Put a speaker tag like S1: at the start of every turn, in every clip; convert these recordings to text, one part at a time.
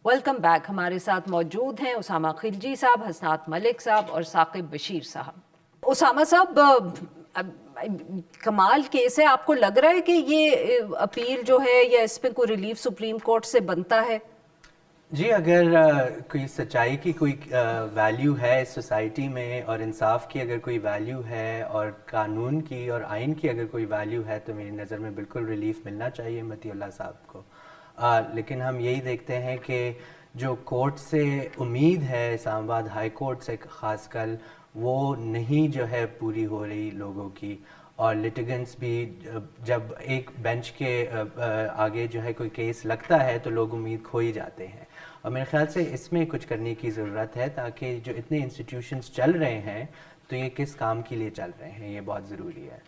S1: Welcome back. हमारे साथ मौजूद हैं उसामा खिलजी साहब, हसनात मलिक साहब और साकिब बशीर साहब। उसामा साहब, कमाल केस है, आपको लग रहा है कि ये अपील जो है या इस पे कोई रिलीफ सुप्रीम कोर्ट से बनता है?
S2: जी, अगर कोई सच्चाई की कोई वैल्यू है इस सोसाइटी में और इंसाफ की अगर कोई वैल्यू है और कानून की और आइन की अगर कोई वैल्यू है तो मेरी नज़र में बिल्कुल रिलीफ मिलना चाहिए मतीउल्लाह साहब को। लेकिन हम यही देखते हैं कि जो कोर्ट से उम्मीद है इस्लामाबाद हाई कोर्ट से ख़ासकर, वो नहीं जो है पूरी हो रही लोगों की। और लिटिगेंट्स भी जब एक बेंच के आगे जो है कोई केस लगता है तो लोग उम्मीद खो ही जाते हैं। और मेरे ख्याल से इसमें कुछ करने की ज़रूरत है ताकि जो इतने इंस्टीट्यूशंस चल रहे हैं तो ये किस काम के लिए चल रहे हैं, ये बहुत ज़रूरी है।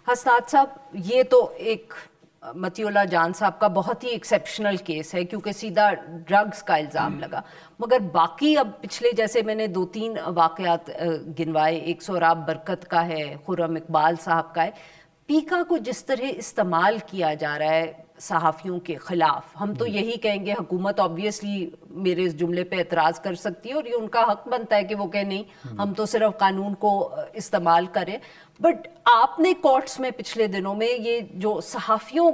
S1: हसनात साहब, ये तो एक मतीउल्लाह जान साहब का बहुत ही एक्सेप्शनल केस है क्योंकि सीधा ड्रग्स का इल्ज़ाम लगा, मगर बाकी अब पिछले जैसे मैंने 2-3 वाक़यात गिनवाए, एक सोहराब बरकत का है, खुर्रम इकबाल साहब का है। पीका को जिस तरह इस्तेमाल किया जा रहा है सहाफ़ियों के ख़िलाफ़, हम तो यही कहेंगे, हुकूमत ऑब्वियसली मेरे इस जुमले पे एतराज़ कर सकती है और ये उनका हक बनता है कि वो कहे नहीं, हम तो सिर्फ कानून को इस्तेमाल करें। बट आपने कोर्ट्स में पिछले दिनों में ये जो सहाफ़ियों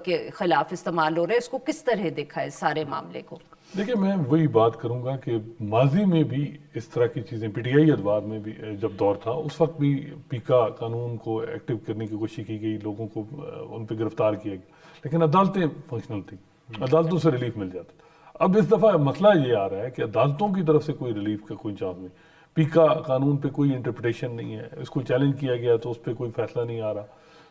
S1: के ख़िलाफ़ इस्तेमाल हो रहा है, इसको किस तरह देखा है इस सारे मामले को?
S3: देखिए, मैं वही बात करूंगा कि माजी में भी इस तरह की चीज़ें, पीटीआई अखबार में भी जब दौर था उस वक्त भी पीका कानून को एक्टिव करने की कोशिश की गई, लोगों को उन पर गिरफ्तार किया गया, लेकिन अदालतें फंक्शनल थी, अदालतों से रिलीफ मिल जाता। अब इस दफ़ा मसला ये आ रहा है कि अदालतों की तरफ से कोई रिलीफ का कोई चांस नहीं, पीका कानून पे कोई इंटरप्रिटेशन नहीं है, इसको चैलेंज किया गया तो उस पर कोई फैसला नहीं आ रहा।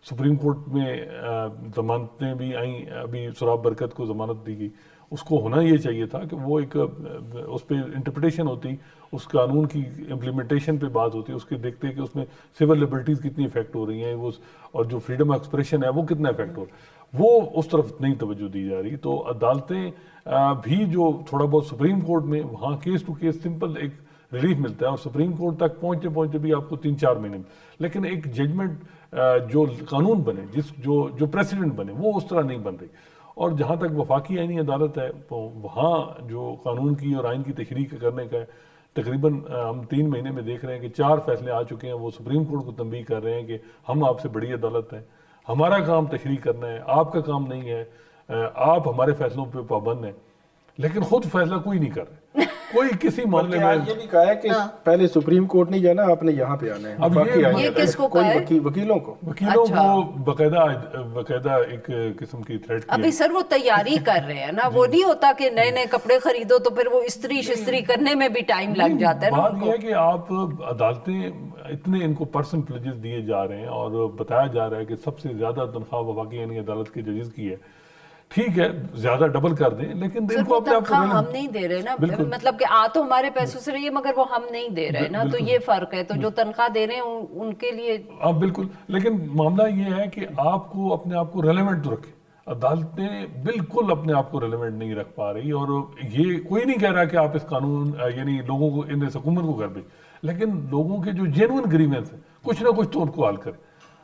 S3: सुप्रीम कोर्ट में ज़मानतें भी आई, अभी सोहराब बरकत को ज़मानत दी गई, उसको होना ये चाहिए था कि वो एक उस पर इंटरप्रिटेशन होती, उस कानून की इम्प्लीमेंटेशन पे बात होती, उसके देखते कि उसमें सिविल लिबर्टीज़ कितनी इफेक्ट हो रही हैं, वो और जो फ्रीडम ऑफ एक्सप्रेशन है वो कितना इफेक्ट हो रहा है, वो उस तरफ नहीं तवज्जो दी जा रही। तो अदालतें भी जो थोड़ा बहुत सुप्रीम कोर्ट में वहाँ केस टू केस सिंपल एक रिलीफ मिलता है और सुप्रीम कोर्ट तक पहुँचते पहुँचते भी आपको 3-4 महीने में, लेकिन एक जजमेंट जो कानून बने, जो प्रेसिडेंट बने, वो उस तरह नहीं बन रही। और जहाँ तक वफाकी आईनी अदालत है तो वहाँ जो कानून की और आइन की तशरीह करने का है, तकरीबन हम 3 महीने में देख रहे हैं कि 4 फैसले आ चुके हैं, वो सुप्रीम कोर्ट को तंबीह कर रहे हैं कि हम आपसे बड़ी अदालत है, हमारा काम तशरीह करना है, आपका काम नहीं है, आप हमारे फैसलों पर पाबंद हैं, लेकिन खुद फैसला कोई नहीं कर रहे। कोई किसी मामले में ये
S4: भी कहा है कि पहले सुप्रीम कोर्ट नहीं जाना, आपने यहाँ पे आना है।
S3: अब
S1: ये किसको कहा है?
S4: वकीलों को
S3: बकायदा एक किस्म की थ्रेट की।
S1: अभी सर वो तैयारी कर रहे हैं ना, वो नहीं होता कि नए नए कपड़े खरीदो तो फिर वो इस्त्री शिस्त्री करने में भी टाइम लग जाता है ना।
S3: बात यह है कि आप अदालतें इतने इनको पर्सन प्रिविलेजेस दिए जा रहे हैं और बताया जा रहा है कि सबसे ज्यादा तनख्वाह वफाकी यानी अदालत के जजेस की है। ठीक है, ज्यादा डबल कर दें, लेकिन इनको अपने आप को
S1: हम नहीं दे रहे ना, मतलब कि आ तो हमारे पैसों से रही है मगर वो हम नहीं दे रहे ना, तो ये फर्क है। तो जो तनख्वाह दे रहे हैं उनके लिए
S3: आप बिल्कुल, लेकिन मामला ये है कि आपको अपने आप को रेलेवेंट तो रखें। अदालतें बिल्कुल अपने आप को रेलेवेंट नहीं रख पा रही और ये कोई नहीं कह रहा कि आप इस कानून यानी लोगों को, इन हुकूमत को कर दें, लेकिन लोगों के जो जेन्युइन ग्रीवेंस है कुछ ना कुछ तो उनको हल करें,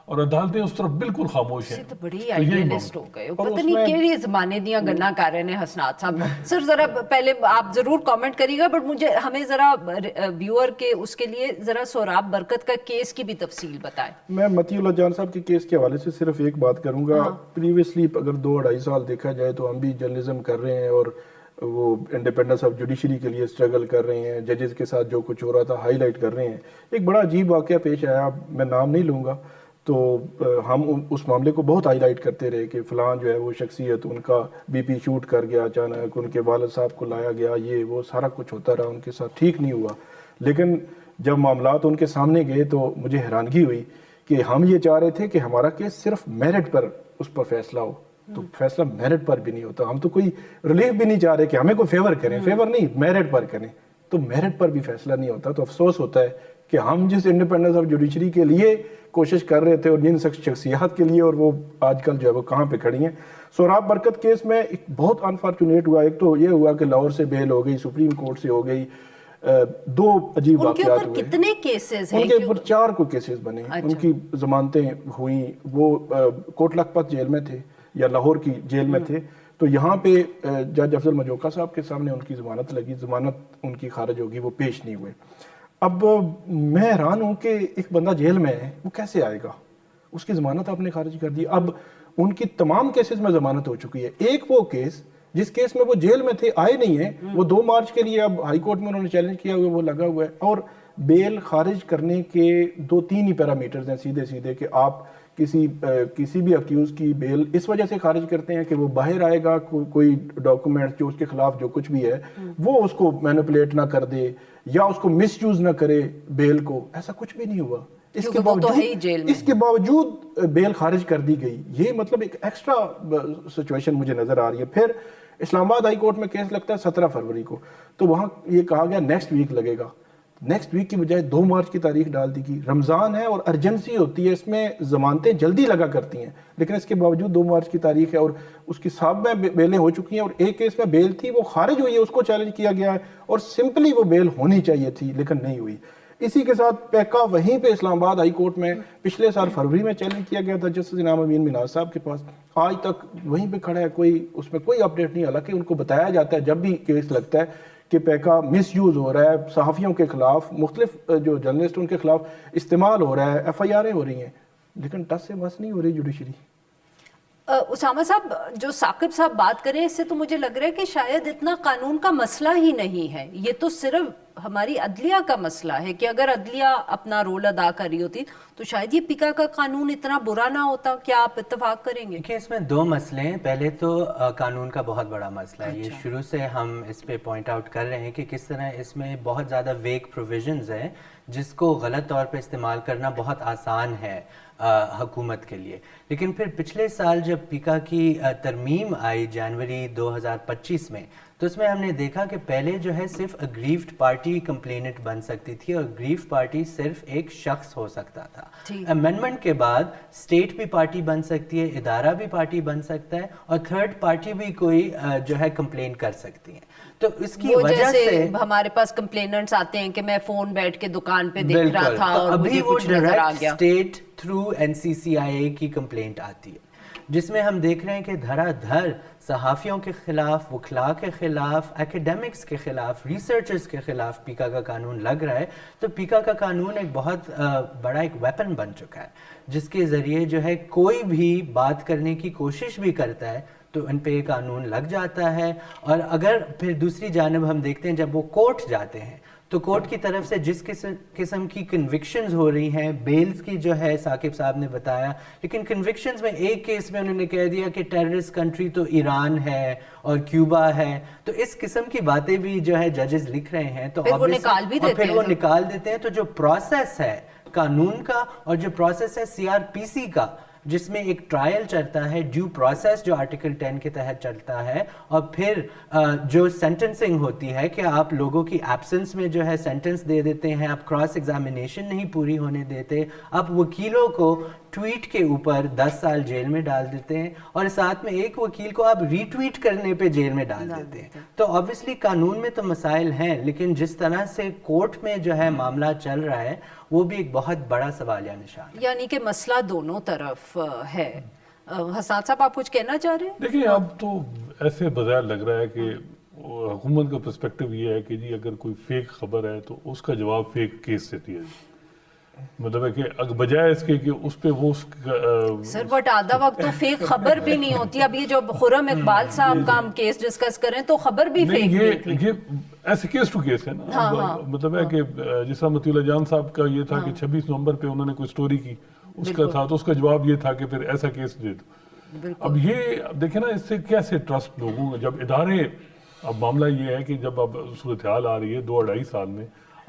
S3: और अदालतें उस तरफ बिल्कुल खामोश हैं।
S1: तो बड़ी आइडियलिस्ट हो गए, पता नहीं केड़ी ज़माने दियां गन्ना कर रहे हैं हसनात साहब। सर जरा पहले आप जरूर कमेंट करिएगा, बट मुझे हमें जरा व्यूअर के उसके लिए जरा सोहराब बरकत का केस की भी तफसील बताएं।
S4: मैं मतीउल्लाह जान साहब के केस के हवाले से सिर्फ एक बात करूंगा। प्रीवियसली अगर 2-2.5 साल देखा जाए तो हम भी जर्नलिज्म कर रहे हैं और वो इंडिपेंडेंस ऑफ जुडिशरी के लिए स्ट्रगल कर रहे हैं, जजेस के साथ जो कुछ हो रहा था हाईलाइट कर रहे हैं। एक बड़ा अजीब वाक़या पेश आया, मैं नाम नहीं लूँगा, तो हम उस मामले को बहुत हाईलाइट करते रहे कि फ़लाँ जो है वो शख्सियत, उनका बीपी शूट कर गया अचानक, उनके वालिद साहब को लाया गया, ये वो सारा कुछ होता रहा, उनके साथ ठीक नहीं हुआ। लेकिन जब मामलात उनके सामने गए तो मुझे हैरानगी हुई कि हम ये चाह रहे थे कि हमारा केस सिर्फ मेरिट पर उस पर फैसला हो, तो फैसला मेरिट पर भी नहीं होता। हम तो कोई रिलीफ भी नहीं चाह रहे कि हमें कोई फेवर करें, फेवर नहीं, मेरिट पर करें, तो मेरिट पर भी फैसला नहीं होता। तो अफसोस होता है कि हम जिस इंडिपेंडेंस ऑफ जुडिशरी के लिए कोशिश कर रहे थे और जिन शख्सियात के लिए, और वो आजकल जो है वो कहाँ पे खड़ी हैं। सोहराब बरकत केस में एक बहुत अनफॉर्चुनेट हुआ, एक तो ये हुआ कि लाहौर से बेल हो गई, सुप्रीम कोर्ट से हो गई, 2 अजीब वाक़यात हुए।
S1: कितने केसेस हैं?
S4: उनके ऊपर 4 को केसेस बने। अच्छा। उनकी जमानतें हुई, वो कोट लखपत जेल में थे या लाहौर की जेल में थे, تو یہاں پہ جج افضل مجوکا صاحب کے سامنے ان کی ضمانت لگی، ضمانت ان کی خارج ہوگی، وہ پیش نہیں ہوئے. اب میں حیران ہوں کہ ایک بندہ جیل میں ہے، وہ کیسے آئے گا؟ اس کی ضمانت آپ نے خارج کر دی. اب ان کی تمام کیسز میں ضمانت ہو چکی ہے. ایک وہ کیس جس کیس میں وہ جیل میں تھے، آئے نہیں ہیں، وہ 2 مارچ کے لیے اب ہائی کورٹ میں انہوں نے چیلنج کیا ہوا، وہ لگا ہوا ہے. اور بیل خارج کرنے کے 2-3 ہی پیرامیٹرز ہیں سیدھے سیدھے، کہ آپ کسی بھی اکیوز کی بیل اس وجہ سے خارج کرتے ہیں کہ وہ باہر آئے گا، کوئی ڈاکومنٹ جو اس کے خلاف جو کچھ بھی ہے وہ اس کو مینپولیٹ نہ کر دے یا اس کو مس یوز نہ کرے بیل کو. ایسا کچھ بھی نہیں ہوا. اس کے باوجود بیل خارج کر دی گئی. یہ مطلب ایک ایکسٹرا سچویشن مجھے نظر آ رہی ہے. پھر اسلام آباد ہائی کورٹ میں کیس لگتا ہے 17 فروری کو، تو وہاں یہ کہا گیا نیکسٹ ویک لگے گا. نیکسٹ ویک کی بجائے 2 مارچ کی تاریخ ڈال دی گئی. رمضان ہے اور ارجنسی ہوتی ہے، اس میں ضمانتیں جلدی لگا کرتی ہیں، لیکن اس کے باوجود 2 مارچ کی تاریخ ہے اور اس کی سب میں بیلیں ہو چکی ہیں. اور ایک کیس میں بیل تھی وہ خارج ہوئی ہے، اس کو چیلنج کیا گیا ہے، اور سمپلی وہ بیل ہونی چاہیے تھی لیکن نہیں ہوئی. اسی کے ساتھ پیکا وہیں پہ اسلام آباد ہائی کورٹ میں پچھلے سال فروری میں چیلنج کیا گیا تھا جسٹس انعام امین مناز صاحب کے پاس. آج تک وہیں پہ کھڑا ہے، اس میں کوئی اپڈیٹ نہیں. حالانکہ ان کو بتایا جاتا ہے جب بھی کیس لگتا ہے کہ پیکا مس یوز ہو رہا ہے، صحافیوں کے خلاف، مختلف جو جرنلسٹ ان کے خلاف استعمال ہو رہا ہے، FIR ہو رہی ہیں، لیکن ٹس سے بس نہیں ہو رہی جوڈیشری.
S1: اسامہ صاحب، جو ثاقب صاحب بات کریں اس سے تو مجھے لگ رہا ہے کہ شاید اتنا قانون کا مسئلہ ہی نہیں ہے، یہ تو صرف ہماری عدلیہ کا مسئلہ ہے کہ اگر عدلیہ اپنا رول ادا کر رہی ہوتی تو شاید یہ پیکا کا قانون اتنا برا نہ ہوتا. کیا آپ اتفاق کریں گے؟
S2: کہ اس میں 2 مسئلے ہیں. پہلے تو قانون کا بہت بڑا مسئلہ ہے. یہ شروع سے ہم اس پہ پوائنٹ آؤٹ کر رہے ہیں کہ کس طرح اس میں بہت زیادہ ویگ پروویژنز ہیں جس کو غلط طور پہ استعمال کرنا بہت آسان ہے حکومت کے لیے. لیکن پھر پچھلے سال جب پیکا کی ترمیم آئی جنوری 2025 میں، تو اس میں ہم نے دیکھا کہ پہلے جو ہے صرف اگریوڈ پارٹی کمپلیننٹ بن سکتی تھی اور اگریوڈ پارٹی صرف ایک شخص ہو سکتا تھا. امینڈمنٹ کے بعد اسٹیٹ بھی پارٹی بن سکتی ہے، ادارہ بھی پارٹی بن سکتا ہے، اور تھرڈ پارٹی بھی کوئی جو ہے کمپلین کر سکتی ہیں. تو اس کی وجہ سے
S1: ہمارے پاس کمپلیننٹس آتے ہیں کہ میں فون بیٹھ کے دکان پہ دیکھ رہا تھا اور مجھے کچھ نظر آ گیا.
S2: اسٹیٹ تھرو NCCIA کی کمپلینٹ آتی ہے، جس میں ہم دیکھ رہے ہیں کہ دھڑا دھڑ صحافیوں کے خلاف، وکلاء کے خلاف، ایکیڈیمکس کے خلاف، ریسرچرز کے خلاف پیکا کا قانون لگ رہا ہے. تو پیکا کا قانون ایک بہت بڑا ایک ویپن بن چکا ہے جس کے ذریعے جو ہے کوئی بھی بات کرنے کی کوشش بھی کرتا ہے تو ان پہ یہ قانون لگ جاتا ہے. اور اگر پھر دوسری جانب ہم دیکھتے ہیں جب وہ کورٹ جاتے ہیں تو کورٹ کی طرف سے جس قسم کی کنوکشنز ہو رہی ہیں، بیلز کی جو ہے ثاقب صاحب نے بتایا، لیکن کنوکشنز میں ایک کیس میں انہوں نے کہہ دیا کہ ٹیررسٹ کنٹری تو ایران ہے اور کیوبا ہے. تو اس قسم کی باتیں بھی جو ہے ججز لکھ رہے ہیں تو
S1: پھر وہ نکال بھی دیتے ہیں.
S2: پھر وہ نکال دیتے ہیں. تو جو پروسیس ہے قانون کا اور جو پروسیس ہے CRPC کا، جس میں ایک ٹرائل چلتا ہے، ڈیو پروسیس جو آرٹیکل 10 کے تحت چلتا ہے، اور پھر جو سینٹنسنگ ہوتی ہے کہ آپ لوگوں کی ایبسنس میں جو ہے سینٹنس دے دیتے ہیں، آپ کراس ایگزامینیشن نہیں پوری ہونے دیتے، آپ وکیلوں کو ٹویٹ کے اوپر 10 سال جیل میں ڈال دیتے ہیں، اور ساتھ میں ایک وکیل کو آپ ری ٹویٹ کرنے پہ جیل میں ڈال دیتے ہیں. تو obviously قانون میں تو مسائل ہیں، لیکن جس طرح سے کورٹ میں جو ہے معاملہ چل رہا ہے وہ بھی ایک بہت بڑا سوالیہ نشان ہے.
S1: یعنی کہ مسئلہ دونوں طرف ہے. حسان صاحب آپ کچھ کہنا چاہ رہے ہیں؟
S3: دیکھیں اب تو ایسے بظاہر لگ رہا ہے کہ حکومت کا پرسپیکٹو یہ ہے کہ جی اگر کوئی فیک خبر ہے تو اس کا جواب فیک کیس دیتی ہے. مطلب ہے کہ بجائے اس کے کہ اس پہ وہ
S1: سر بٹ آدھا وقت تو فیک خبر بھی نہیں ہوتی. اب یہ جو خرم اقبال صاحب کا ہم کیس ڈسکس کریں تو خبر بھی فیک نہیں.
S3: یہ ایسے کیس ٹو کیس ہے نا. مطلب ہے کہ جس طرح مطیع اللہ جان صاحب کا یہ تھا کہ 26 نومبر پہ انہوں نے کوئی سٹوری کی، اس کا تھا تو اس کا جواب یہ تھا کہ پھر ایسا کیس دے دو. اب یہ دیکھیں نا، اس سے کیسے ٹرسٹ لوگوں کا، جب ادارے، اب معاملہ یہ ہے کہ جب اب صورتحال آ رہی ہے 2-2.5 سال میں،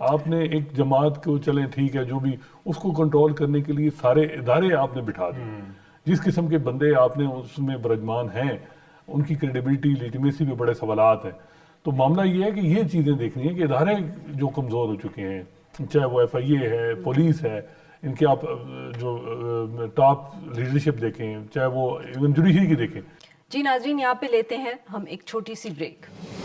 S3: آپ نے ایک جماعت کو چلیں ٹھیک ہے جو بھی اس کو کنٹرول کرنے کے لیے سارے ادارے آپ نے بٹھا دیے. جس قسم کے بندے آپ نے اس میں برجمان ہیں، ان کی کریڈیبلٹی، لیجیمیسی پہ بڑے سوالات ہیں. تو معاملہ یہ ہے کہ یہ چیزیں دیکھنی ہے کہ ادارے جو کمزور ہو چکے ہیں، چاہے وہ FIA ہے، پولیس ہے، ان کے آپ جو ٹاپ لیڈرشپ دیکھیں، چاہے وہ ایون جوڈیشری کی دیکھیں.
S1: جی ناظرین، یہاں پہ لیتے ہیں ہم ایک چھوٹی سی بریک.